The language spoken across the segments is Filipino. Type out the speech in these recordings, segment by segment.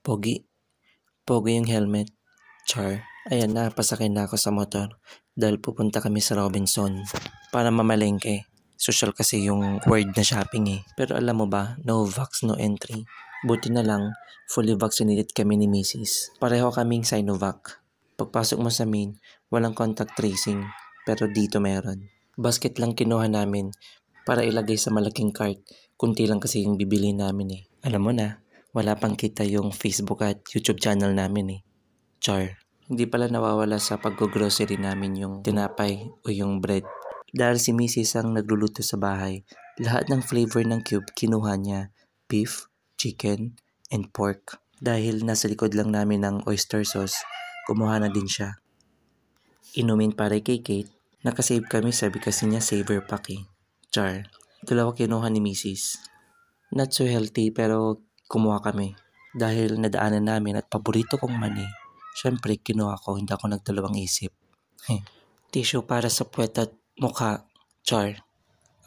Pogi. Pogi yung helmet. Char. Ayan na, pasakay na ako sa motor dahil pupunta kami sa Robinson para mamalengke. Social kasi yung word na shopping eh. Pero alam mo ba, no vax, no entry. Buti na lang, fully vaccinated kami ni Mrs. Pareho kaming Sinovac. Pagpasok mo sa main, walang contact tracing, pero dito meron. Basket lang kinuha namin para ilagay sa malaking cart. Kunti lang kasi yung bibili namin eh. Alam mo na, wala pang kita yung Facebook at YouTube channel namin eh. Char. Hindi pala nawawala sa pag-grocery namin yung tinapay o yung bread. Dahil si Mrs. ang nagluluto sa bahay, lahat ng flavor ng cube kinuha niya. Beef, chicken, and pork. Dahil nasa likod lang namin ng oyster sauce, kumuha na din siya. Inumin para kay Kate, nakasave kami sabi kasi niya saver pack eh. Char. Dalawa kinuha ni Mrs. Not so healthy pero kumuha kami. Dahil nadaanan namin at paborito kong mani. Siyempre, kinuha ko, hindi ako nagdalawang isip. Tissue para sa puwet at mukha. Char.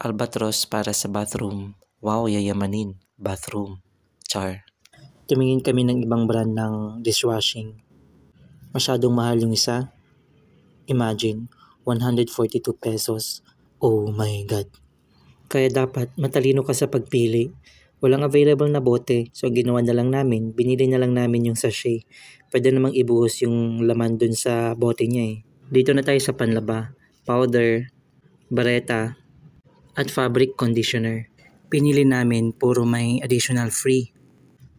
Albatros para sa bathroom. Wow, yayamanin. Bathroom. Char. Tumingin kami ng ibang brand ng dishwashing. Masyadong mahal yung isa. Imagine, 142 pesos. Oh my God. Kaya dapat matalino ka sa pagpili. Walang available na bote, so ginawa na lang namin, binili na lang namin yung sachet. Pwede namang ibuhos yung laman dun sa bote niya eh. Dito na tayo sa panlaba, powder, bareta, at fabric conditioner. Pinili namin puro may additional free.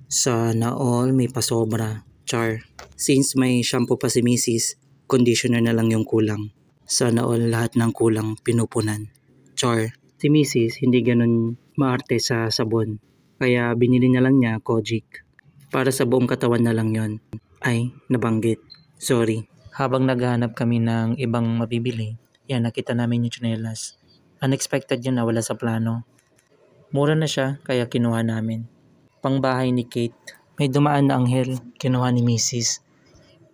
Sana all may pasobra. Char. Since may shampoo pa si Mrs., conditioner na lang yung kulang. Sana all lahat ng kulang pinupunan. Char. Si Mrs. hindi ganun maarte sa sabon. Kaya binili na lang niya Kojic. Para sa buong katawan na lang yon. Ay, nabanggit. Sorry. Habang naghahanap kami ng ibang mabibili, yan nakita namin yung tsinelas. Unexpected yun na wala sa plano. Mura na siya kaya kinuha namin. Pangbahay ni Kate. May dumaan na anghel, kinuha ni Mrs.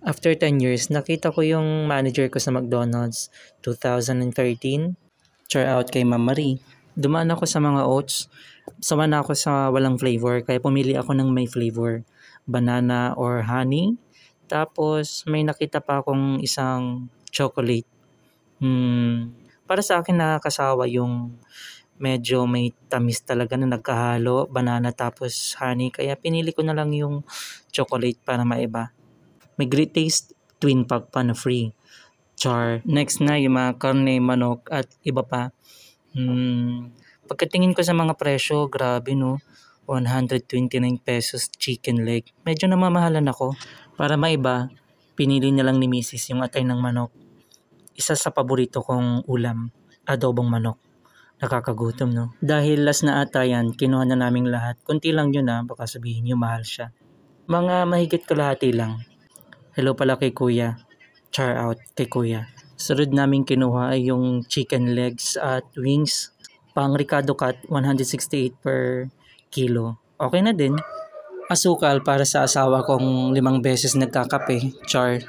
After 10 years, nakita ko yung manager ko sa McDonald's 2013. Char out kay Ma'am Marie. Dumaan ako sa mga oats. Sawa na ako sa walang flavor kaya pumili ako ng may flavor. Banana or honey. Tapos may nakita pa akong isang chocolate. Para sa akin nakakasawa yung medyo may tamis talaga na nagkahalo. Banana tapos honey. Kaya pinili ko na lang yung chocolate para maiba. May great taste. Twin pack pa na free. Char. Next na yung mga karne, manok at iba pa. Pagkatingin ko sa mga presyo, grabe no. 129 pesos chicken leg. Medyo namamahalan ako. Para maiba, pinili na lang ni Mrs. yung atay ng manok. Isa sa paborito kong ulam, adobong manok. Nakakagutom no. Dahil last na ata yan, kinuha na naming lahat. Kunti lang yun baka sabihin nyo mahal siya. Mga mahigit kalahati lang. Hello pala kay kuya. Char out kay kuya. Sunod namin kinuha ay yung chicken legs at wings. Pang Ricardo Cut, 168 per kilo. Okay na din. Asukal para sa asawa kong 5 beses nagkakape. Char.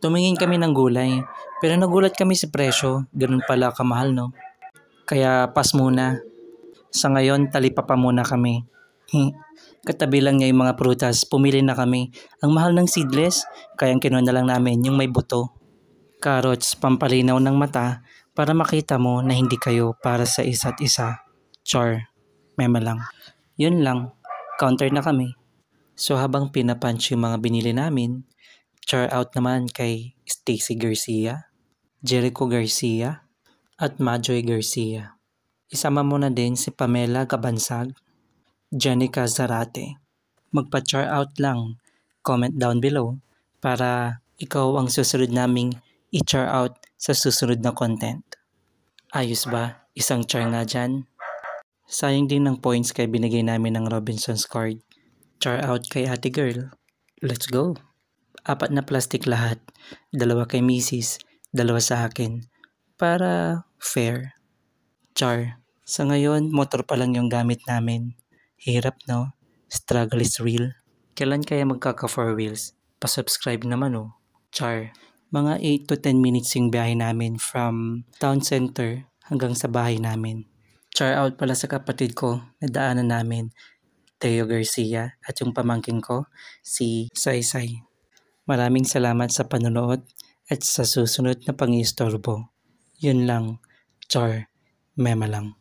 Tumingin kami ng gulay. Pero nagulat kami sa presyo. Ganun pala kamahal no. Kaya pas muna. Sa ngayon, talipa pa muna kami. Katabi lang niya yung mga prutas. Pumili na kami. Ang mahal ng seedless. Kaya kinuha na lang namin yung may buto. Carrots, pampalinaw ng mata. Para makita mo na hindi kayo para sa isa't isa. Char. Mema lang. Yun lang. Counter na kami. So habang pinapunch yung mga binili namin, char out naman kay Stacy Garcia, Jericho Garcia, at Majoy Garcia. Isama mo na din si Pamela Gabansag, Jenica Zarate. Magpa-char out lang. Comment down below para ikaw ang susunod naming i-char out sa susunod na content. Ayos ba? Isang char nga dyan. Sayang din ng points kaya binigay namin ng Robinson's card. Char out kay ate girl. Let's go. 4 na plastic lahat. 2 kay Mrs. 2 sa akin. Para fair. Char. Sa ngayon, motor pa lang yung gamit namin. Hirap no? Struggle is real. Kailan kaya magkaka 4 wheels? Pa-subscribe naman oh. Char. Mga 8 to 10 minutes yung biyahe namin from town center hanggang sa bahay namin. Char out pala sa kapatid ko na daanan namin. Teo Garcia at yung pamangkin ko, si Saysay. Maraming salamat sa panonood at sa susunod na pang-iistorbo. Yun lang, Char, mema lang.